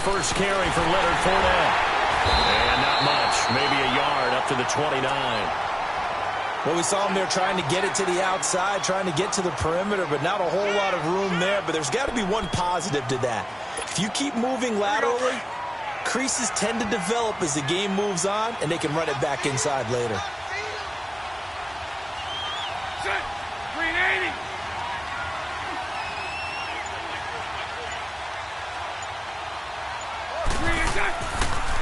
first carry for Leonard Fournette. And not much, maybe a yard up to the 29. Well, we saw him there trying to get it to the outside, trying to get to the perimeter, but not a whole lot of room there. But there's got to be one positive to that. If you keep moving laterally, creases tend to develop as the game moves on, and they can run it back inside later.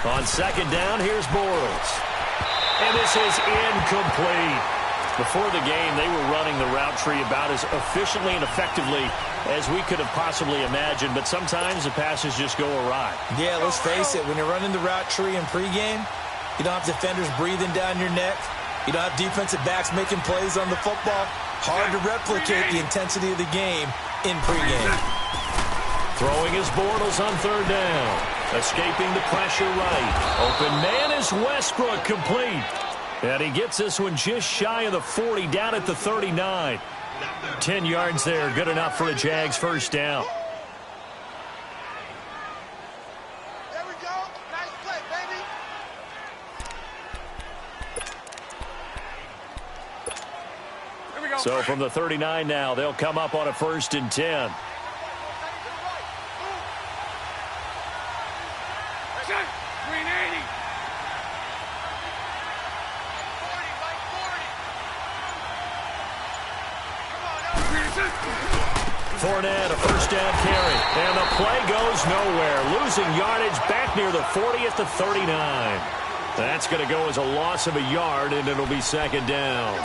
On second down, here's Bortles. And this is incomplete. Before the game, they were running the route tree about as efficiently and effectively as we could have possibly imagined, but sometimes the passes just go awry. Yeah, let's face it, when you're running the route tree in pregame, you don't have defenders breathing down your neck. You don't have defensive backs making plays on the football. Hard to replicate the intensity of the game in pregame. Throwing his Bortles on third down. Escaping the pressure right. Open man is Westbrook, complete. And he gets this one just shy of the 40, down at the 39. 10 yards there, good enough for a Jags first down. There we go. Nice play, baby. Here we go. So from the 39 now, they'll come up on a 1st and 10. Fournette, a first down carry. And the play goes nowhere. Losing yardage back near the 40 at the 39. That's going to go as a loss of a yard, and it'll be second down.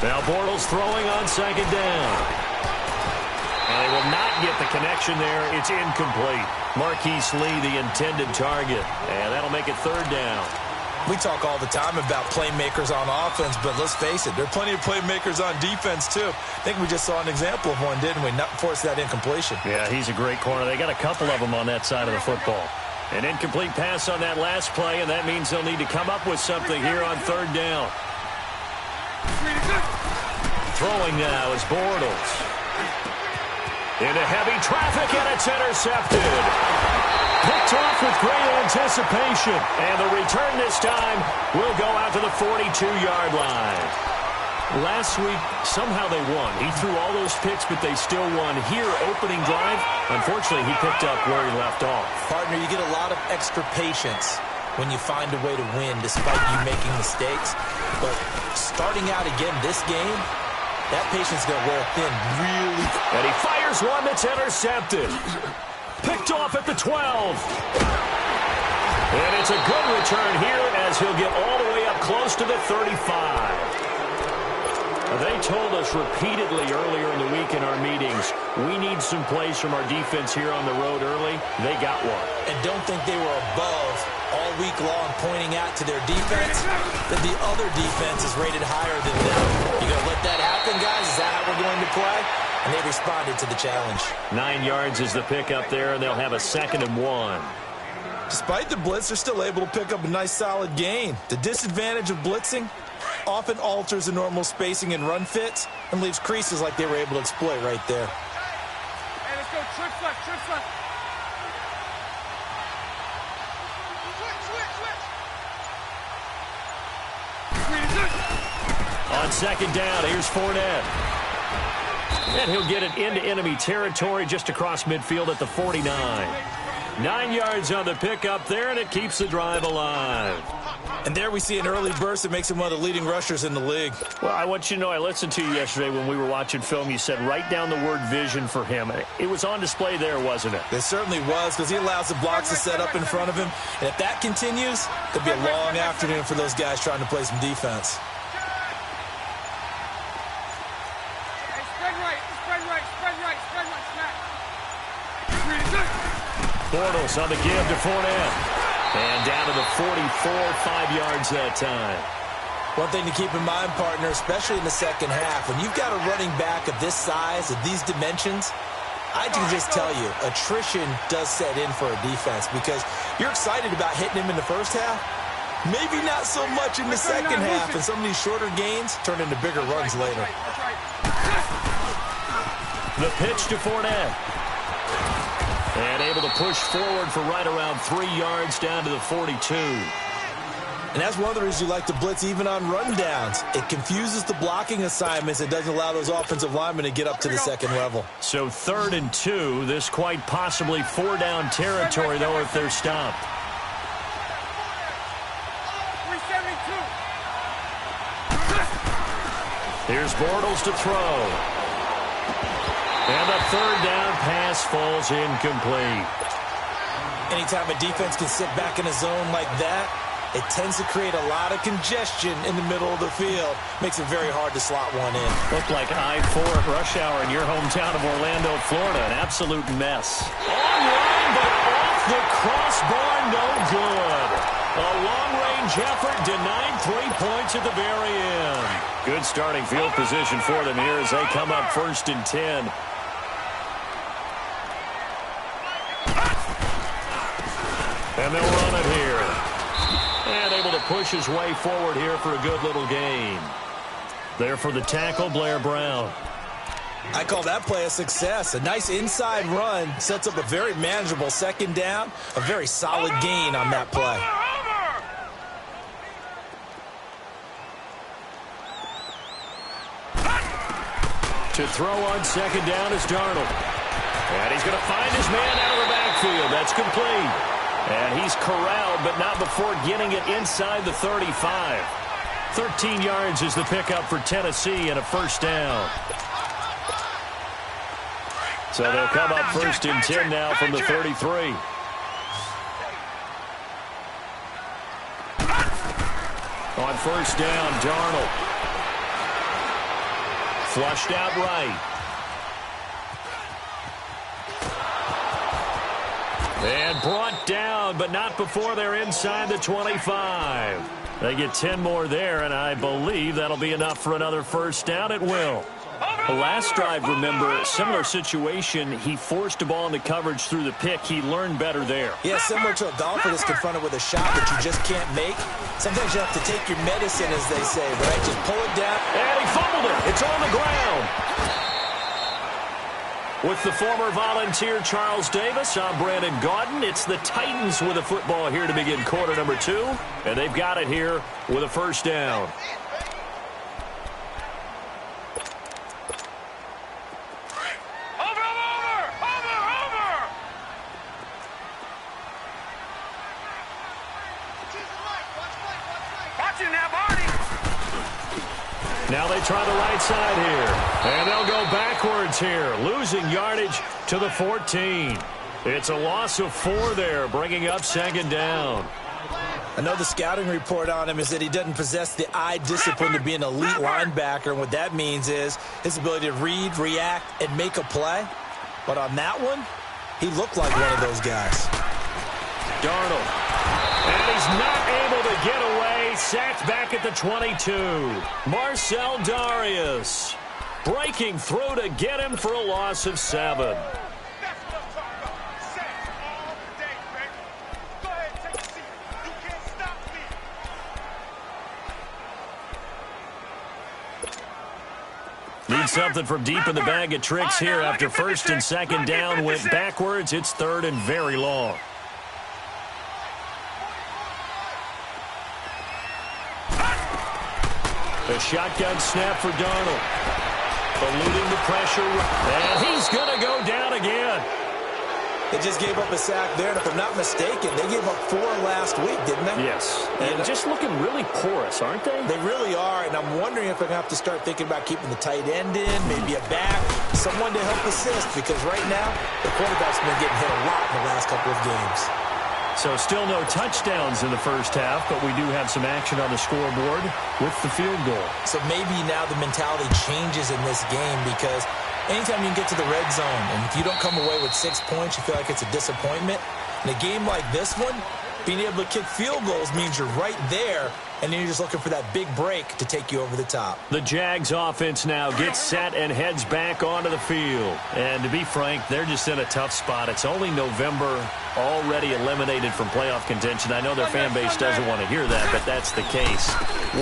Now Bortles throwing on second down. And they will not get the connection there. It's incomplete. Marquise Lee, the intended target. And that'll make it third down. We talk all the time about playmakers on offense, but let's face it, there are plenty of playmakers on defense, too. I think we just saw an example of one, didn't we? Not force that incompletion. Yeah, he's a great corner. They got a couple of them on that side of the football. An incomplete pass on that last play, and that means they'll need to come up with something here on third down. Throwing now is Bortles. Into heavy traffic, and it's intercepted. Picked off with great anticipation. And the return this time will go out to the 42-yard line. Last week, somehow they won. He threw all those picks, but they still won. Here, opening drive, unfortunately, he picked up where he left off. Partner, you get a lot of extra patience when you find a way to win despite you making mistakes. But starting out again this game, that patience is going to wear thin really. And he fires one that's intercepted. Picked off at the 12. And it's a good return here as he'll get all the way up close to the 35. They told us repeatedly earlier in the week in our meetings, we need some plays from our defense here on the road early. They got one. And don't think they were above all week long pointing out to their defense that the other defense is rated higher than them. You going to let that happen, guys? Is that how we're going to play? And they responded to the challenge. 9 yards is the pickup there, and they'll have a 2nd and 1. Despite the blitz, they're still able to pick up a nice solid gain. The disadvantage of blitzing often alters the normal spacing and run fits and leaves creases like they were able to exploit right there. Hey, let's go. Trips left, trips left. Switch. On second down, here's Fournette. And he'll get it into enemy territory just across midfield at the 49. 9 yards on the pickup there, and it keeps the drive alive. And there we see an early burst that makes him one of the leading rushers in the league. Well, I want you to know, I listened to you yesterday when we were watching film. You said write down the word vision for him. It was on display there, wasn't it? It certainly was, because he allows the blocks to set up in front of him. And if that continues, it'll be a long afternoon for those guys trying to play some defense. Bortles on the give to Fournette. And down to the 44, 5 yards that time. One thing to keep in mind, partner, especially in the second half, when you've got a running back of this size, of these dimensions, I can just tell you, attrition does set in for a defense because you're excited about hitting him in the first half. Maybe not so much in the second half, and some of these shorter gains turn into bigger runs later. The pitch to Fournette. And able to push forward for right around 3 yards down to the 42. And that's one of the reasons you like to blitz even on rundowns. It confuses the blocking assignments. It doesn't allow those offensive linemen to get up to the second level. So 3rd and 2. This quite possibly 4-down territory, though, if they're stopped. 372. Here's Bortles to throw. And the 3rd down pass falls incomplete. Anytime a defense can sit back in a zone like that, it tends to create a lot of congestion in the middle of the field. Makes it very hard to slot one in. Looked like I-4 at rush hour in your hometown of Orlando, Florida. An absolute mess. Online, but off the crossbar, no good. A long-range effort denied 3 points at the very end. Good starting field position for them here as they come up 1st and 10. And they'll run it here. And able to push his way forward here for a good little gain. There for the tackle, Blair Brown. I call that play a success. A nice inside run sets up a very manageable 2nd down. A very solid gain on that play. To throw on 2nd down is Darnold. And he's going to find his man out of the backfield. That's complete. And he's corralled, but not before getting it inside the 35. 13 yards is the pickup for Tennessee and a 1st down. So they'll come up 1st and 10 now from the 33. On 1st down, Darnold. Flushed out right. And brought down, but not before they're inside the 25. They get 10 more there, and I believe that'll be enough for another 1st down. It will. The last drive, remember, similar situation. He forced a ball into coverage through the pick. He learned better there. Yeah, similar to a golfer that's confronted with a shot that you just can't make. Sometimes you have to take your medicine, as they say, right? Just pull it down. And he fumbled it. It's on the ground. With the former Volunteer Charles Davis, I'm Brandon Gaudin. It's the Titans with a football here to begin quarter number 2. And they've got it here with a 1st down. Now they try the right side here. And they'll go backwards here, losing yardage to the 14. It's a loss of 4 there, bringing up 2nd down. I know the scouting report on him is that he doesn't possess the eye discipline to be an elite linebacker. And what that means is his ability to read, react, and make a play. But on that one, he looked like one of those guys. Darnold. And he's not able to get away. Sacked back at the 22. Marcel Darius breaking through to get him for a loss of 7. Need something from deep in the bag of tricks here after 1st and 2nd down went backwards. It's 3rd and very long. A shotgun snap for Darnold. Eluding the pressure. And he's going to go down again. They just gave up a sack there, and if I'm not mistaken, they gave up 4 last week, didn't they? Yes. And just looking really porous, aren't they? They really are, and I'm wondering if they're going to have to start thinking about keeping the tight end in, maybe a back, someone to help assist, because right now, the quarterback's been getting hit a lot in the last couple of games. So still no touchdowns in the first half, but we do have some action on the scoreboard with the field goal. So maybe now the mentality changes in this game because anytime you can get to the red zone, and if you don't come away with 6 points, you feel like it's a disappointment. In a game like this one, Being able to kick field goals means you're right there, and then you're just looking for that big break to take you over the top. The Jags offense now gets set and heads back onto the field. And to be frank, they're just in a tough spot. It's only November, already eliminated from playoff contention. I know their fan base doesn't want to hear that, but that's the case.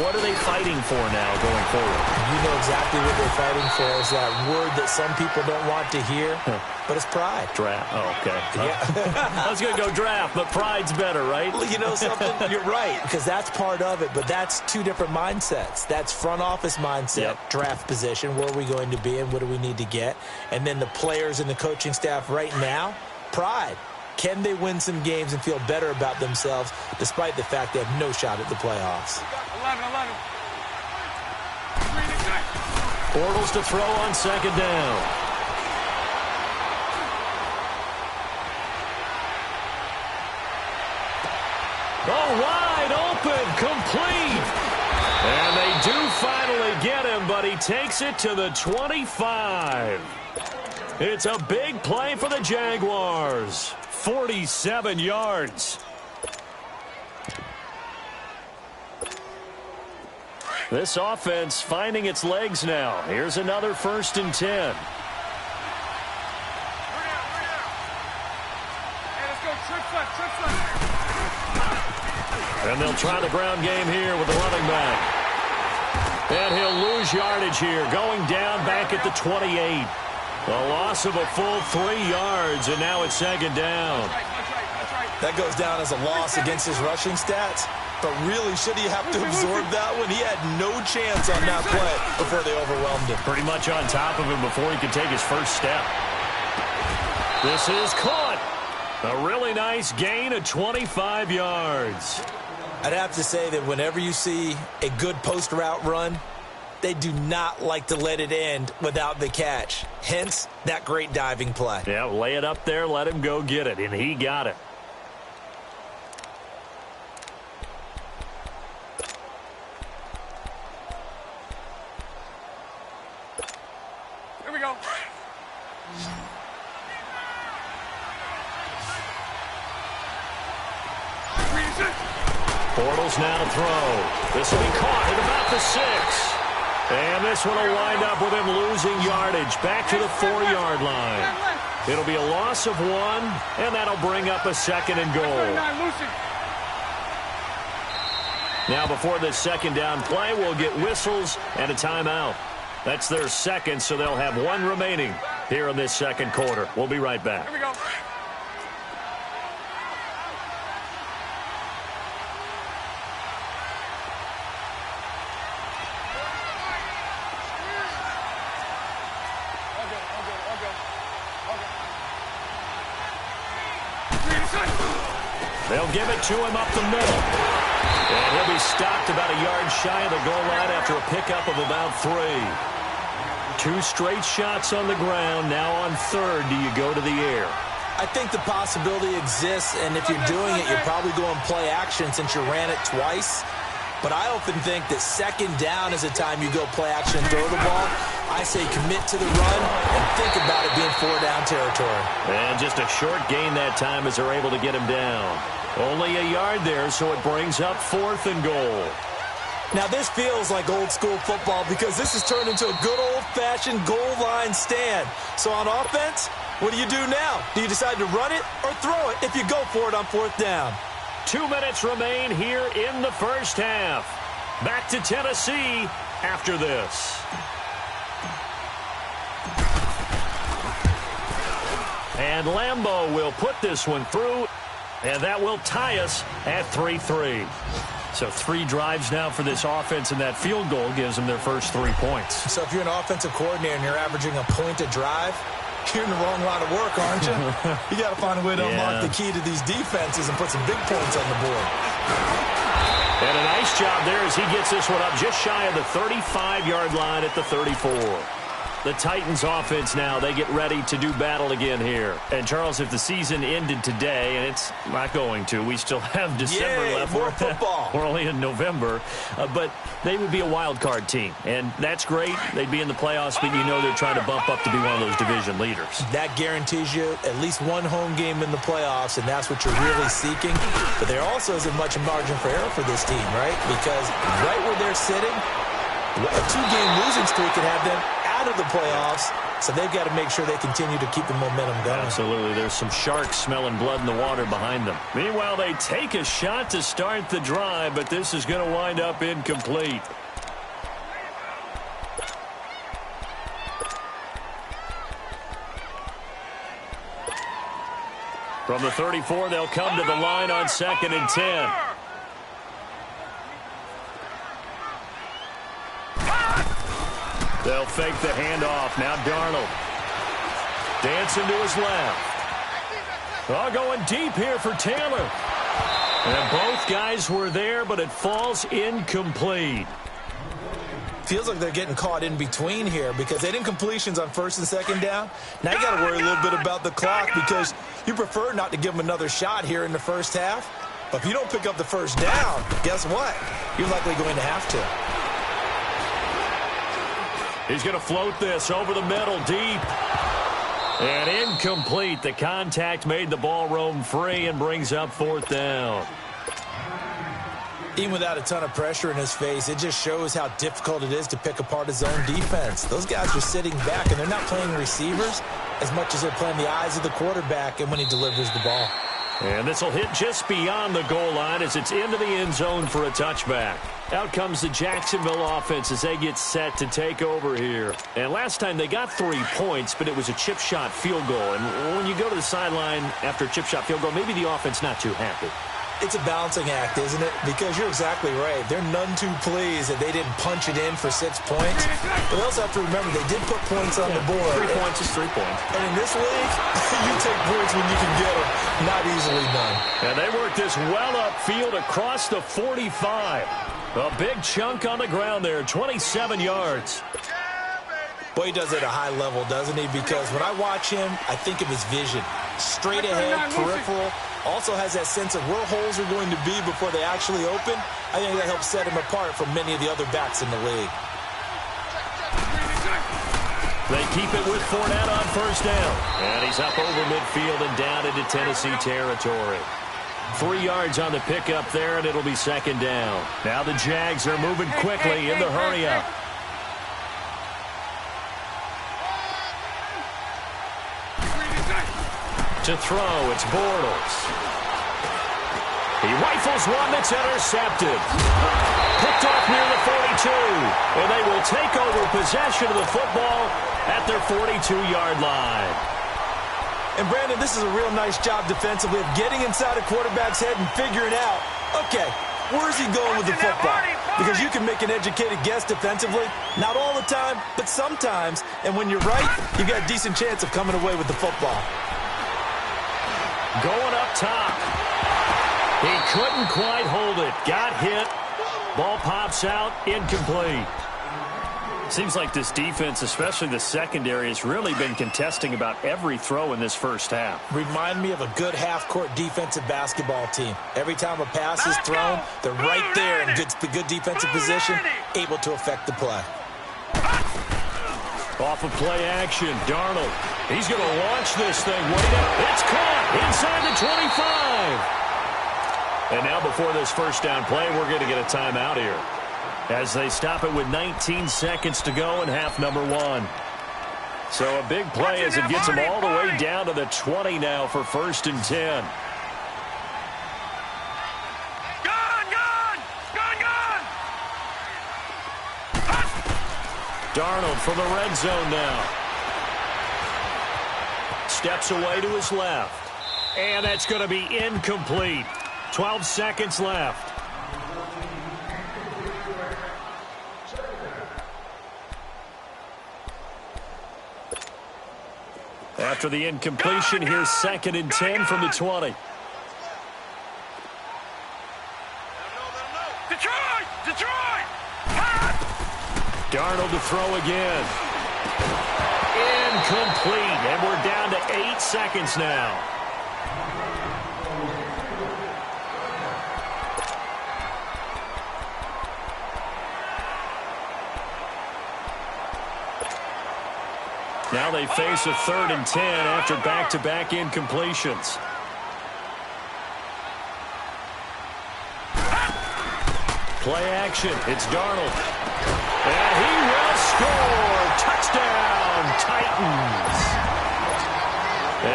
What are they fighting for now going forward? You know exactly what they're fighting for. Is that word that some people don't want to hear, but it's pride. Draft. Oh, okay. Yeah. I was going to go draft, but pride's better, right? Well, you know something? You're right, because that's part of it, but that's two different mindsets. That's front office mindset, draft position, where are we going to be and what do we need to get? And then the players and the coaching staff right now, pride. Can they win some games and feel better about themselves despite the fact they have no shot at the playoffs? 11. Bortles to throw on second down. Oh, wide open, complete. And they do finally get him, but he takes it to the 25. It's a big play for the Jaguars. 47 yards. This offense finding its legs now. Here's another 1st and 10. Hey, let's go trick flat. And they'll try the ground game here with the running back. And he'll lose yardage here, going down back at the 28. A loss of a full 3 yards, and now it's second down. That's right. That goes down as a loss against his rushing stats. But really, should he have to absorb that one? He had no chance on that play before they overwhelmed him. Pretty much on top of him before he could take his first step. This is caught. A really nice gain of 25 yards. I'd have to say that whenever you see a good post route run, they do not like to let it end without the catch. Hence, that great diving play. Yeah, lay it up there, let him go get it, and he got it. Here we go. Bortles now to throw. This will be caught at about the 6. And this one will wind up with him losing yardage back to the 4-yard line. It'll be a loss of 1, and that'll bring up a 2nd and goal. Now before this second down play, we'll get whistles and a timeout. That's their 2nd, so they'll have 1 remaining here in this 2nd quarter. We'll be right back. Here we go. They'll give it to him up the middle. And he'll be stopped about a yard shy of the goal line after a pickup of about 3. 2 straight shots on the ground. Now on 3rd, do you go to the air? I think the possibility exists, and if you're doing it, you're probably going play action since you ran it twice. But I often think that 2nd down is a time you go play action and throw the ball. I say commit to the run and think about it being 4-down territory. And just a short gain that time as they're able to get him down. Only a yard there, so it brings up 4th and goal. Now, this feels like old school football because this has turned into a good old-fashioned goal line stand. So on offense, what do you do now? Do you decide to run it or throw it if you go for it on 4th down? 2 minutes remain here in the first half. Back to Tennessee after this. And Lambeau will put this one through, and that will tie us at 3-3. So 3 drives now for this offense, and that field goal gives them their first 3 points. So if you're an offensive coordinator and you're averaging a point a drive, you're in the wrong line of work, aren't you? You got to find a way to unlock the key to these defenses and put some big points on the board. And a nice job there as he gets this one up just shy of the 35-yard line at the 34. The Titans offense now, they get ready to do battle again here. And, Charles, if the season ended today, and it's not going to, we still have December left. More football. We're only in November. But they would be a wild card team. And that's great. They'd be in the playoffs, but you know they're trying to bump up to be one of those division leaders. That guarantees you at least one home game in the playoffs, and that's what you're really seeking. But there also isn't much margin for error for this team, right? Because right where they're sitting, a two-game losing streak could have them out of the playoffs, so they've got to make sure they continue to keep the momentum going. Absolutely. There's some sharks smelling blood in the water behind them. Meanwhile, they take a shot to start the drive, but this is going to wind up incomplete. From the 34, they'll come to the line on 2nd and 10. They'll fake the handoff. Now Darnold. Dancing to his left. Oh, going deep here for Taylor. And both guys were there, but it falls incomplete. Feels like they're getting caught in between here because they didn't completions on 1st and 2nd down. Now you got to worry a little bit about the clock because you prefer not to give them another shot here in the first half. But if you don't pick up the first down, guess what? You're likely going to have to. He's going to float this over the middle, deep. And incomplete. The contact made the ball roam free and brings up 4th down. Even without a ton of pressure in his face, it just shows how difficult it is to pick apart his own defense. Those guys are sitting back, and they're not playing receivers as much as they're playing the eyes of the quarterback and when he delivers the ball. And this will hit just beyond the goal line as it's into the end zone for a touchback. Out comes the Jacksonville offense as they get set to take over here. And last time they got 3 points, but it was a chip shot field goal. And when you go to the sideline after a chip shot field goal, maybe the offense not too happy. It's a balancing act, isn't it? Because you're exactly right. They're none too pleased that they didn't punch it in for 6 points. But they also have to remember they did put points on the board. 3 points is 3 points. And in this league, you take points when you can get them. Not easily done. And they work this well upfield across the 45. A big chunk on the ground there, 27 yards. Boy, he does it at a high level, doesn't he? Because when I watch him, I think of his vision. Straight ahead, peripheral. Also has that sense of where holes are going to be before they actually open. I think that helps set him apart from many of the other backs in the league. They keep it with Fournette on 1st down. And he's up over midfield and down into Tennessee territory. 3 yards on the pickup there, and it'll be 2nd down. Now the Jags are moving quickly in the hurry-up. To throw, it's Bortles. He rifles one that's intercepted. Picked off near the 42. And they will take over possession of the football at their 42-yard line. And, Brandon, this is a real nice job defensively of getting inside a quarterback's head and figuring out, okay, where's he going with the football? Because you can make an educated guess defensively. Not all the time, but sometimes. And when you're right, you've got a decent chance of coming away with the football. Going up top. He couldn't quite hold it. Got hit. Ball pops out. Incomplete. Seems like this defense, especially the secondary, has really been contesting about every throw in this first half. Remind me of a good half-court defensive basketball team. Every time a pass is thrown, they're right there in good defensive position, able to affect the play. Off of play action, Darnold. He's going to launch this thing. Wait up. It's caught inside the 25. And now before this first down play, we're going to get a timeout here as they stop it with 19 seconds to go in half number 1. So a big play as it gets them all the way down to the 20 now for 1st and 10. Darnold from the red zone now. Steps away to his left. And that's going to be incomplete. 12 seconds left. After the incompletion, here's 2nd and 10 from the 20. Darnold to throw again. Incomplete, and we're down to 8 seconds now. Now they face a 3rd and 10 after back-to-back incompletions. Play action. It's Darnold. And he will score. Touchdown, Titans.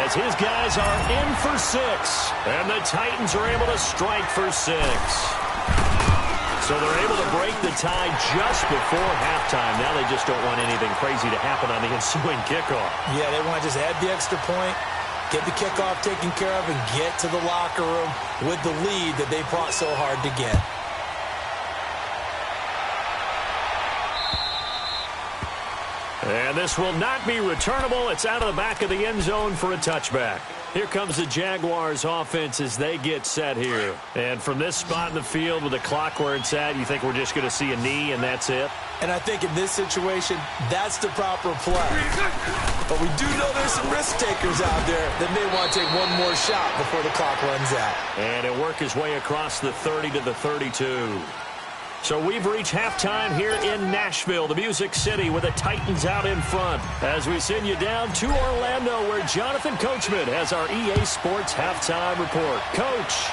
As his guys are in for 6. And the Titans are able to strike for 6. So they're able to break the tie just before halftime. Now they just don't want anything crazy to happen on the ensuing kickoff. Yeah, they want to just add the extra point, get the kickoff taken care of, and get to the locker room with the lead that they fought so hard to get. And this will not be returnable. It's out of the back of the end zone for a touchback. Here comes the Jaguars offense as they get set here. And from this spot in the field with the clock where it's at, you think we're just going to see a knee and that's it? And I think in this situation, that's the proper play. But we do know there's some risk takers out there that may want to take one more shot before the clock runs out. And it'll work his way across the 30 to the 32. So we've reached halftime here in Nashville, the Music City, with the Titans out in front. As we send you down to Orlando, where Jonathan Coachman has our EA Sports halftime report. Coach.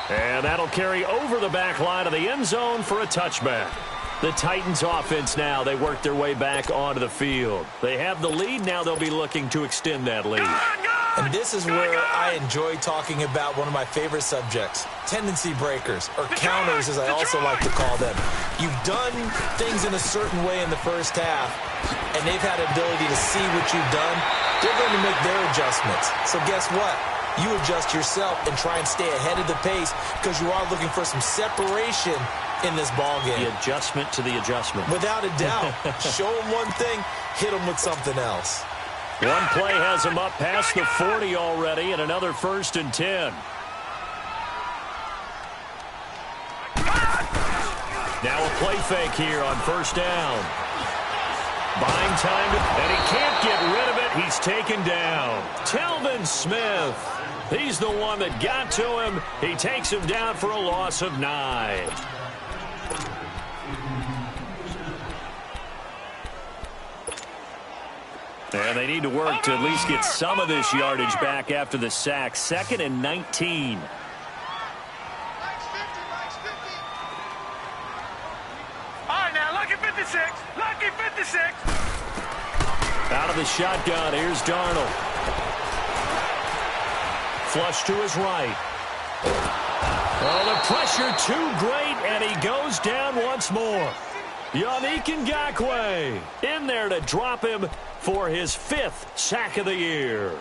And that'll carry over the back line of the end zone for a touchback. The Titans offense now, they work their way back onto the field. They have the lead. Now they'll be looking to extend that lead. And this is where I enjoy talking about one of my favorite subjects, tendency breakers, or counters as I also like to call them. You've done things in a certain way in the first half, and they've had the ability to see what you've done. They're going to make their adjustments. So guess what? You adjust yourself and try and stay ahead of the pace because you are looking for some separation in this ballgame. The adjustment to the adjustment. Without a doubt. Show them one thing, hit them with something else. One play has him up past the 40 already, and another 1st and 10. Now a play fake here on 1st down. Buying time, and he can't get rid of it. He's taken down. Telvin Smith. He's the one that got to him. He takes him down for a loss of 9. And they need to work to at least get some of this yardage back after the sack. 2nd and 19. All right, now, lucky 56. Lucky 56. Out of the shotgun, here's Darnold. Flush to his right. Oh, the pressure too great, and he goes down once more. Yannick Ngakoue in there to drop him for his 5th sack of the year.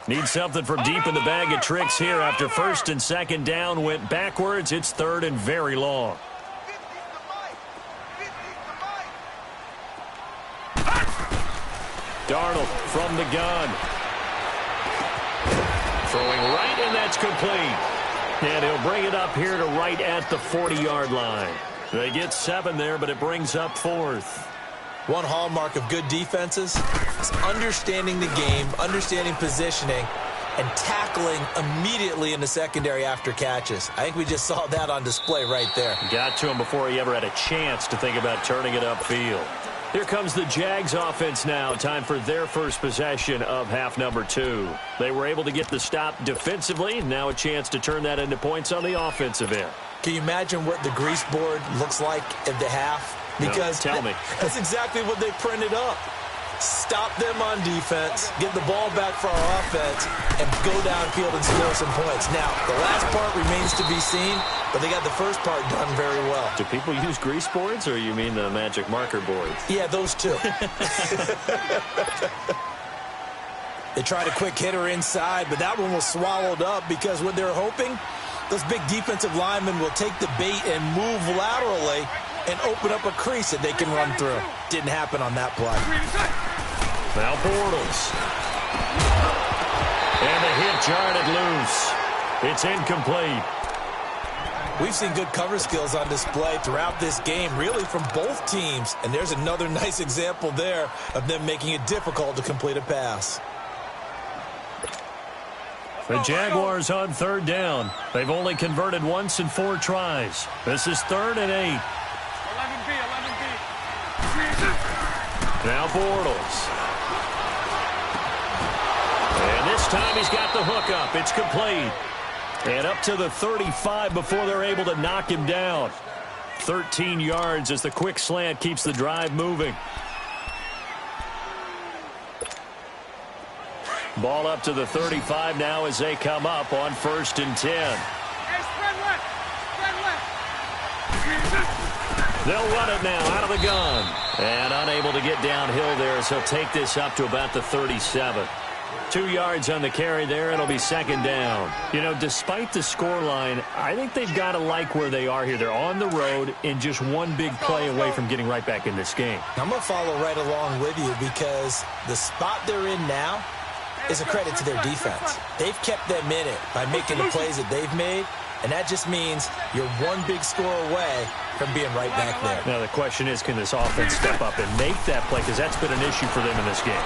Need something from deep in the bag of tricks here after 1st and 2nd down went backwards. It's 3rd and very long. Darnold from the gun. Throwing right, and that's complete. And he'll bring it up here to right at the 40-yard line. They get 7 there, but it brings up 4th. One hallmark of good defenses is understanding the game, understanding positioning, and tackling immediately in the secondary after catches. I think we just saw that on display right there. Got to him before he ever had a chance to think about turning it upfield. Here comes the Jags offense now. Time for their first possession of half number 2. They were able to get the stop defensively. Now a chance to turn that into points on the offensive end. Can you imagine what the grease board looks like at the half? Because no, tell me. That's exactly what they printed up. Stop them on defense, get the ball back for our offense, and go downfield and score some points. Now, the last part remains to be seen, but they got the first part done very well. Do people use grease boards, or you mean the magic marker boards? Yeah, those two. They tried a quick hitter inside, but that one was swallowed up because what they're hoping, those big defensive linemen will take the bait and move laterally and open up a crease that they can run through. Didn't happen on that play. Now Bortles. jarred it loose. It's incomplete. We've seen good cover skills on display throughout this game, really from both teams. And there's another nice example there of them making it difficult to complete a pass. The Jaguars on third down. They've only converted once in 4 tries. This is 3rd and 8. 11B. Now Bortles. And this time he's got the hook up. It's complete. And up to the 35 before they're able to knock him down. 13 yards as the quick slant keeps the drive moving. Ball up to the 35 now as they come up on 1st and 10. Hey, spread left. They'll run it now out of the gun. And unable to get downhill there as he'll take this up to about the 37. 2 yards on the carry there. It'll be 2nd down. You know, despite the scoreline, I think they've got to like where they are here. They're on the road and just one big play away from getting right back in this game. I'm going to follow right along with you because the spot they're in now is a credit to their defense. They've kept them in it by making the plays that they've made, and that just means you're one big score away from being right back there. Now the question is, can this offense step up and make that play? Because that's been an issue for them in this game.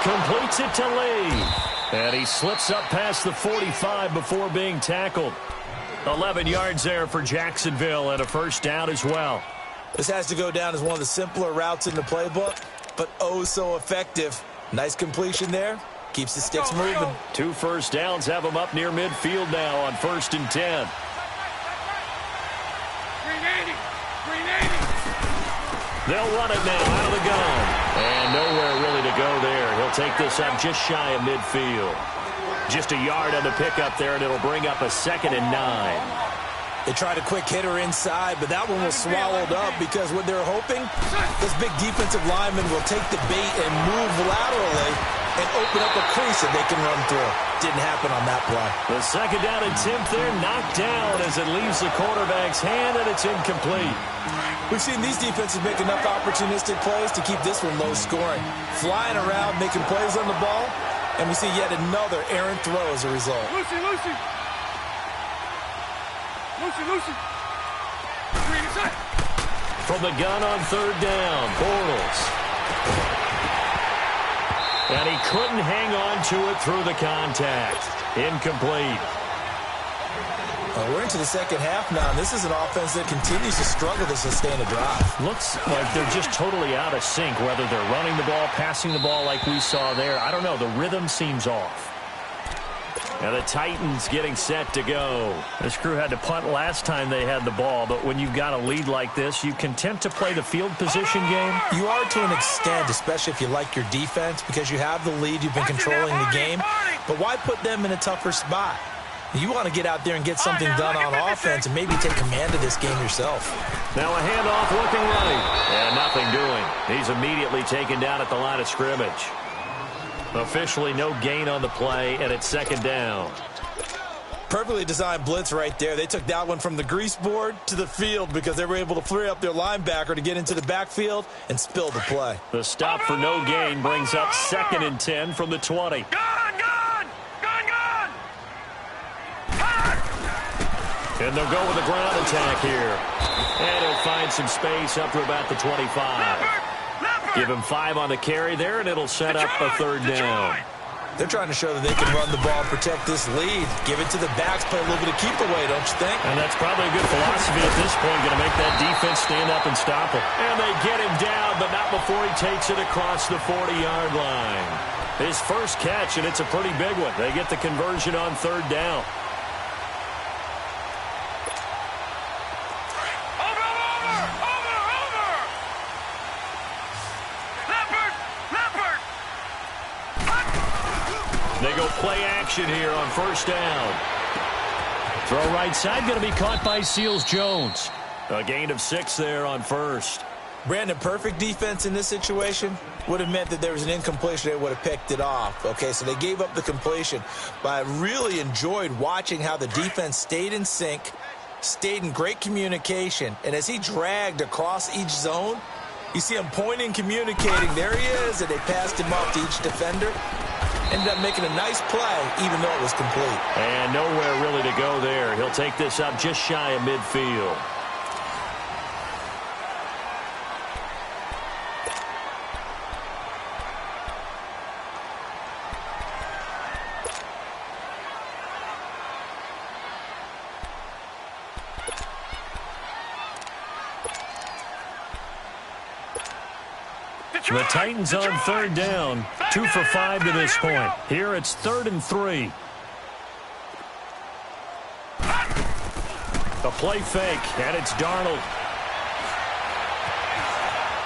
Completes it to Lee. And he slips up past the 45 before being tackled. 11 yards there for Jacksonville and a 1st down as well. This has to go down as one of the simpler routes in the playbook, but oh so effective. Nice completion there. Keeps the sticks moving. 2 first downs have them up near midfield now on 1st and 10. 380. They'll run it now out of the gun. And nowhere really to go there. He'll take this up just shy of midfield. Just a yard on the pickup there, and it'll bring up a 2nd and 9. They tried a quick hitter inside, but that one was swallowed up because what they're hoping, this big defensive lineman will take the bait and move laterally and open up a crease that they can run through. Didn't happen on that play. The 2nd down attempt there knocked down as it leaves the quarterback's hand, and it's incomplete. We've seen these defenses make enough opportunistic plays to keep this one low scoring. Flying around, making plays on the ball, and we see yet another errant throw as a result. Lucy. From the gun on 3rd down, Bortles. And he couldn't hang on to it through the contact. Incomplete. We're into the 2nd half now, and this is an offense that continues to struggle to sustain a drive. Looks like they're just totally out of sync, whether they're running the ball, passing the ball like we saw there. I don't know. The rhythm seems off. And the Titans getting set to go. This crew had to punt last time they had the ball, but when you've got a lead like this, you content to play the field position game? You are to an extent, especially if you like your defense, because you have the lead, you've been controlling the game. But why put them in a tougher spot? You want to get out there and get something done on offense and maybe take command of this game yourself. Now a handoff looking right. And nothing doing. He's immediately taken down at the line of scrimmage. Officially no gain on the play, and it's 2nd down. Perfectly designed blitz right there. They took that one from the grease board to the field because they were able to free up their linebacker to get into the backfield and spill the play. The stop for no gain brings up 2nd and 10 from the 20. Gone! And they'll go with a ground attack here. And he'll find some space up to about the 25. Give him 5 on the carry there, and it'll set up a 3rd down. They're trying to show that they can run the ball and protect this lead. Give it to the backs, play a little bit of keep away, don't you think? And that's probably a good philosophy at this point, going to make that defense stand up and stop him. And they get him down, but not before he takes it across the 40-yard line. His first catch, and it's a pretty big one. They get the conversion on 3rd down. They go play action here on 1st down. Throw right side, going to be caught by Seals-Jones. A gain of 6 there on 1st. Brandon, perfect defense in this situation would have meant that there was an incompletion. They would have picked it off. Okay, so they gave up the completion. But I really enjoyed watching how the defense stayed in sync, stayed in great communication. And as he dragged across each zone, you see him pointing, communicating. There he is, and they passed him off to each defender. Ended up making a nice play, even though it was complete. And nowhere really to go there. He'll take this up just shy of midfield. The Titans on third down, 2 for 5 to this point. Here it's 3rd and 3. A play fake, and it's Darnold.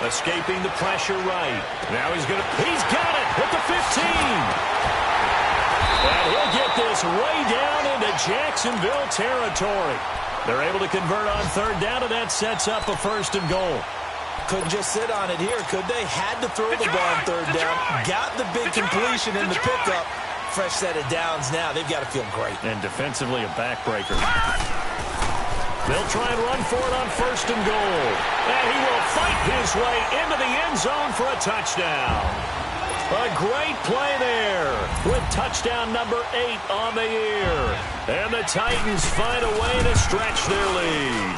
Escaping the pressure right. Now he's got it at the 15. And he'll get this way down into Jacksonville territory. They're able to convert on third down, and that sets up a 1st and goal. Couldn't just sit on it here, could they? Had to throw the ball on third down. Got the big completion in the pickup. Fresh set of downs now. They've got to feel great. And defensively a backbreaker. They'll try and run for it on 1st and goal. And he will fight his way into the end zone for a touchdown. A great play there with touchdown number 8 on the year. And the Titans find a way to stretch their lead.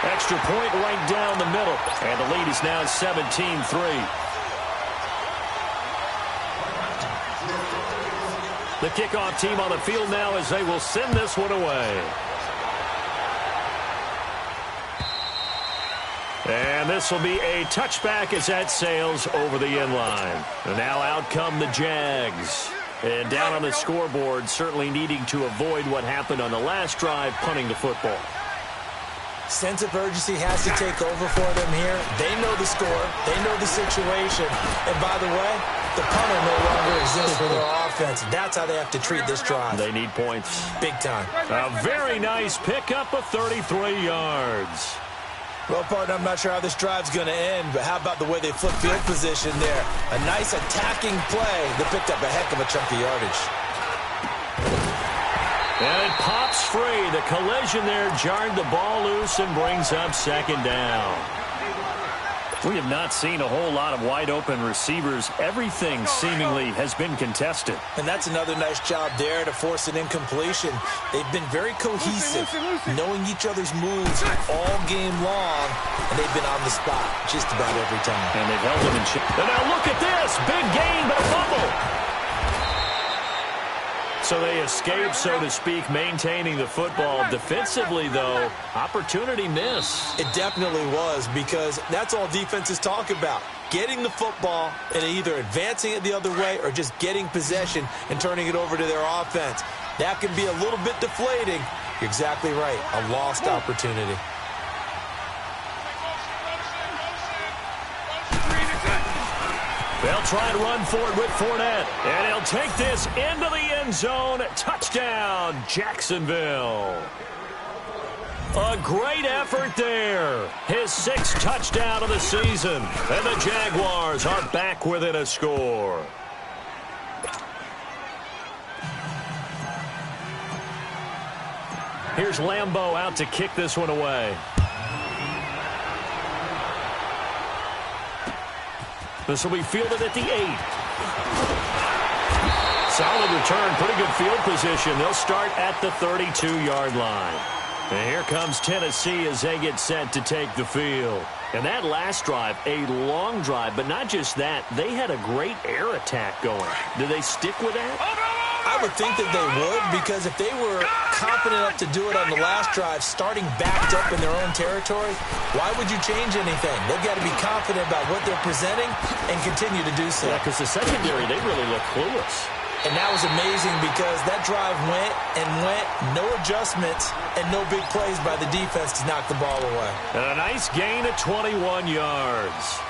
Extra point right down the middle. And the lead is now 17-3. The kickoff team on the field now as they will send this one away. And this will be a touchback as that sails over the end line. And now out come the Jags. And down on the scoreboard, certainly needing to avoid what happened on the last drive, punting the football. Sense of urgency has to take over for them here. They know the score. They know the situation. And by the way, the punter no longer exists for their offense. That's how they have to treat this drive. They need points. Big time. A very nice pickup of 33 yards. Well, partner, I'm not sure how this drive's going to end, but how about the way they flip field position there? A nice attacking play that picked up a heck of a chunk of yardage. And it pops free. The collision there jarred the ball loose and brings up 2nd down. We have not seen a whole lot of wide-open receivers. Everything seemingly has been contested. And that's another nice job there to force an incompletion. They've been very cohesive, knowing each other's moves all game long, and they've been on the spot just about every time. And they've held them in check. And now look at this. Big gain, but a fumble. So they escape, so to speak, maintaining the football. Defensively, though, opportunity miss. It definitely was, because that's all defenses talk about. Getting the football and either advancing it the other way or just getting possession and turning it over to their offense. That can be a little bit deflating. You're exactly right. A lost opportunity. They'll try to run for it with Fournette. And he'll take this into the end zone. Touchdown, Jacksonville. A great effort there. His 6th touchdown of the season. And the Jaguars are back within a score. Here's Lambeau out to kick this one away. This will be fielded at the 8. Solid return, pretty good field position. They'll start at the 32-yard line. And here comes Tennessee as they get set to take the field. And that last drive, a long drive, but not just that. They had a great air attack going. Do they stick with that? I would think that they would, because if they were confident enough to do it on the last drive, starting backed up in their own territory, why would you change anything? They've got to be confident about what they're presenting and continue to do so. Yeah, because the secondary, they really look clueless. And that was amazing, because that drive went and went, no adjustments, and no big plays by the defense to knock the ball away. And a nice gain of 21 yards.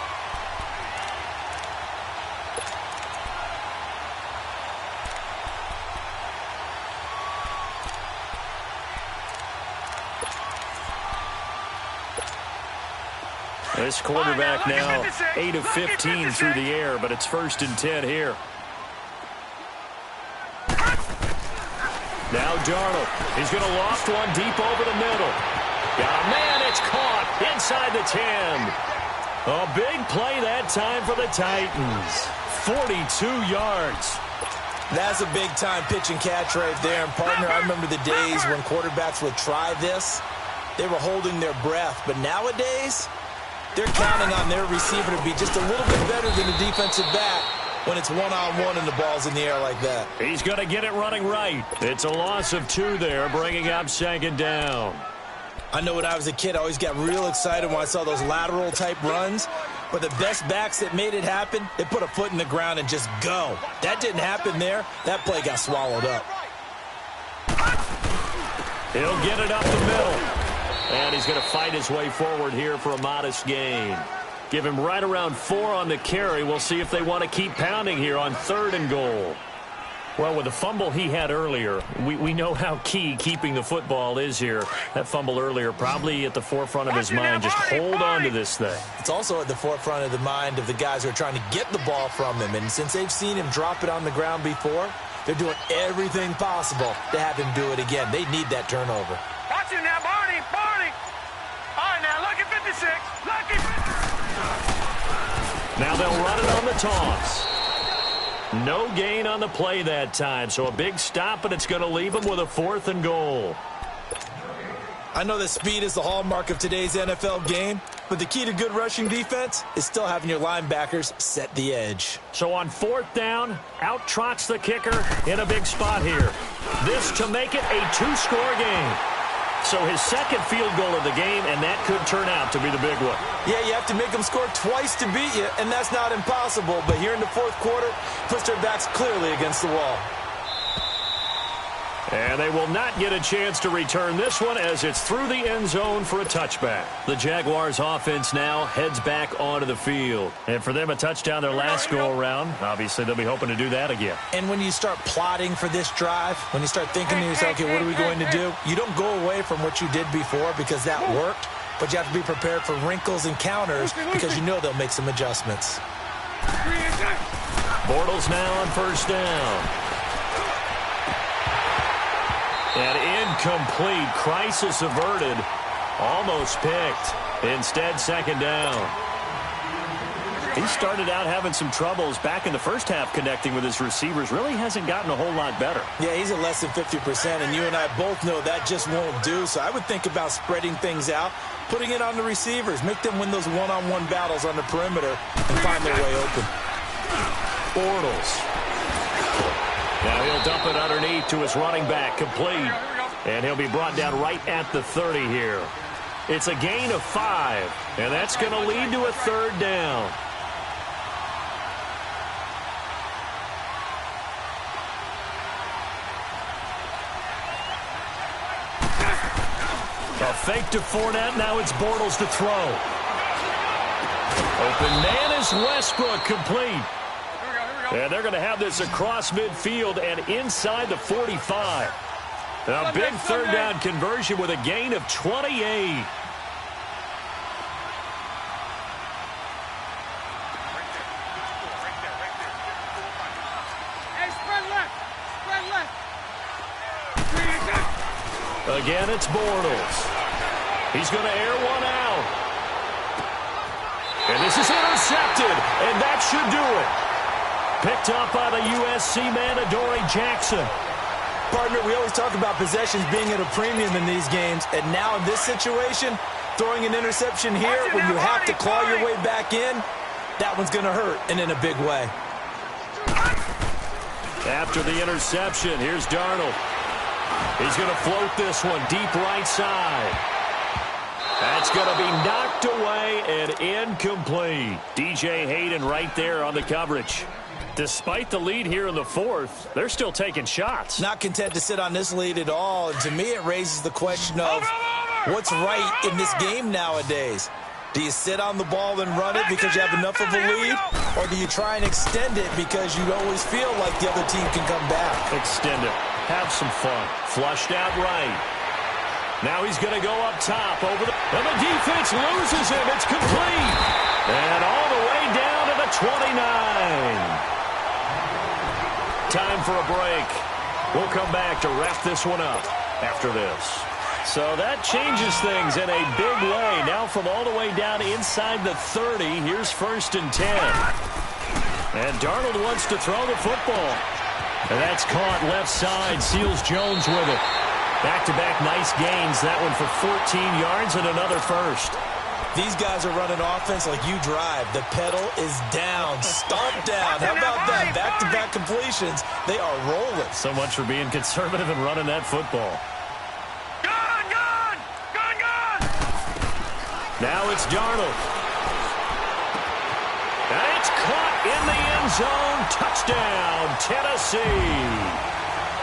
This quarterback now 8 of 15 through the air, but it's 1st and 10 here. Now Darnold. He's going to loft one deep over the middle. Got a man. It's caught inside the 10. A big play that time for the Titans. 42 yards. That's a big-time pitch and catch right there. And, partner, I remember the days when quarterbacks would try this. They were holding their breath. But nowadays, they're counting on their receiver to be just a little bit better than the defensive back when it's one-on-one and the ball's in the air like that. He's going to get it running right. It's a loss of 2 there, bringing up 2nd down. I know when I was a kid, I always got real excited when I saw those lateral-type runs. But the best backs that made it happen, they put a foot in the ground and just go. That didn't happen there. That play got swallowed up. He'll get it up the middle. And he's going to fight his way forward here for a modest gain. Give him right around 4 on the carry. We'll see if they want to keep pounding here on 3rd and goal. Well, with the fumble he had earlier, we know how key keeping the football is here. That fumble earlier probably at the forefront of his mind. Just hold on to this thing. It's also at the forefront of the mind of the guys who are trying to get the ball from him. And since they've seen him drop it on the ground before, they're doing everything possible to have him do it again. They need that turnover. Watch it now, Barney. All right, now, look at 56. Look at... Now they'll run it on the toss. No gain on the play that time, so a big stop, and it's going to leave them with a 4th and goal. I know that speed is the hallmark of today's NFL game, but the key to good rushing defense is still having your linebackers set the edge. So on 4th down, out trots the kicker in a big spot here. This to make it a 2-score game. So his 2nd field goal of the game, and that could turn out to be the big one. Yeah, you have to make them score twice to beat you, and that's not impossible. But here in the 4th quarter, puts their backs clearly against the wall. And they will not get a chance to return this one as it's through the end zone for a touchback. The Jaguars offense now heads back onto the field. And for them, a touchdown their last go-around. Obviously, they'll be hoping to do that again. And when you start plotting for this drive, when you start thinking to yourself, okay, what are we going to do? You don't go away from what you did before because that worked, but you have to be prepared for wrinkles and counters because you know they'll make some adjustments. Bortles now on 1st down. And incomplete. Crisis averted. Almost picked. Instead, 2nd down. He started out having some troubles back in the first half connecting with his receivers. Really hasn't gotten a whole lot better. Yeah, he's at less than 50%, and you and I both know that just won't do. So I would think about spreading things out, putting it on the receivers, make them win those one-on-one battles on the perimeter and find their way open. Bortles. Now he'll dump it underneath to his running back, complete. And he'll be brought down right at the 30 here. It's a gain of 5, and that's going to lead to a 3rd down. A fake to Fournette, now it's Bortles to throw. Open man is Westbrook, complete. And they're going to have this across midfield and inside the 45. A big 3rd down conversion with a gain of 28. Hey, spread left. Again, it's Bortles. He's going to air one out. And this is intercepted, and that should do it. Picked up by the USC man, Adoree Jackson. Partner, we always talk about possessions being at a premium in these games, and now in this situation, throwing an interception here when you have to claw your way back in, that one's going to hurt, and in a big way. After the interception, here's Darnold. He's going to float this one deep right side. That's going to be knocked away and incomplete. DJ Hayden right there on the coverage. Despite the lead here in the 4th, they're still taking shots. Not content to sit on this lead at all. And to me, it raises the question of what's right in this game nowadays. Do you sit on the ball and run it because you have enough of a lead? Or do you try and extend it because you always feel like the other team can come back? Extend it. Have some fun. Flushed out right. Now he's going to go up top over the... And the defense loses him. It's complete. And all the way down to the 29. Time for a break. We'll come back to wrap this one up after this. So that changes things in a big way. Now from all the way down inside the 30, here's 1st and 10. And Darnold wants to throw the football. And that's caught left side. Seals Jones with it. Back-to-back nice gains. That one for 14 yards and another first. These guys are running offense like you drive. The pedal is down. Stomp down. How about that? Back-to-back completions. They are rolling. So much for being conservative and running that football. Gone! Now it's Darnold. And it's caught in the end zone. Touchdown, Tennessee.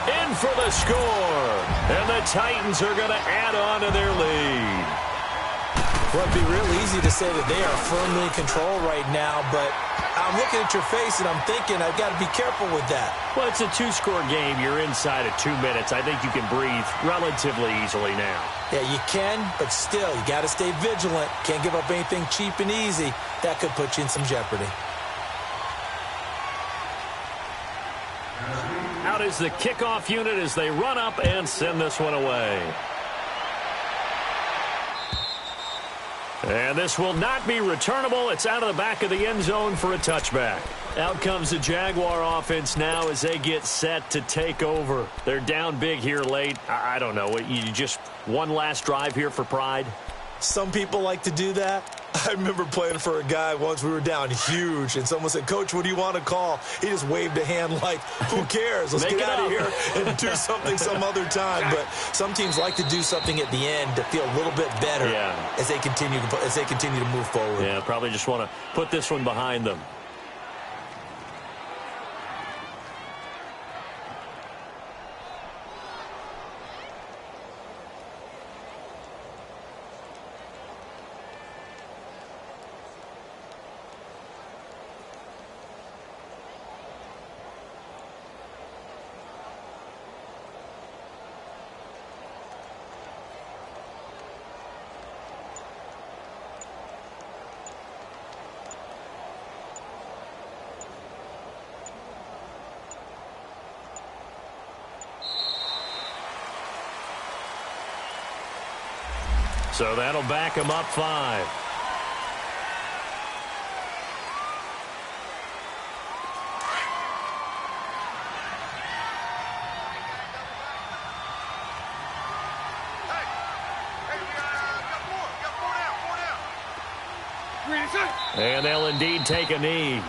In for the score. And the Titans are going to add on to their lead. Well, it'd be real easy to say that they are firmly in control right now, but I'm looking at your face and I'm thinking I've got to be careful with that. Well, it's a two-score game. You're inside of 2 minutes. I think you can breathe relatively easily now. Yeah, you can, but still, you got to stay vigilant. Can't give up anything cheap and easy. That could put you in some jeopardy. Out is the kickoff unit as they run up and send this one away. And this will not be returnable. It's out of the back of the end zone for a touchback. Out comes the Jaguar offense now as they get set to take over. They're down big here late. I don't know. You just one last drive here for pride? Some people like to do that. I remember playing for a guy once. We were down huge, and someone said, "Coach, what do you want to call?" He just waved a hand like, who cares? Let's get out of here and do something some other time. But some teams like to do something at the end to feel a little bit better as they continue to move forward. Yeah, probably just want to put this one behind them. So that'll back him up 5. And they'll indeed take a knee.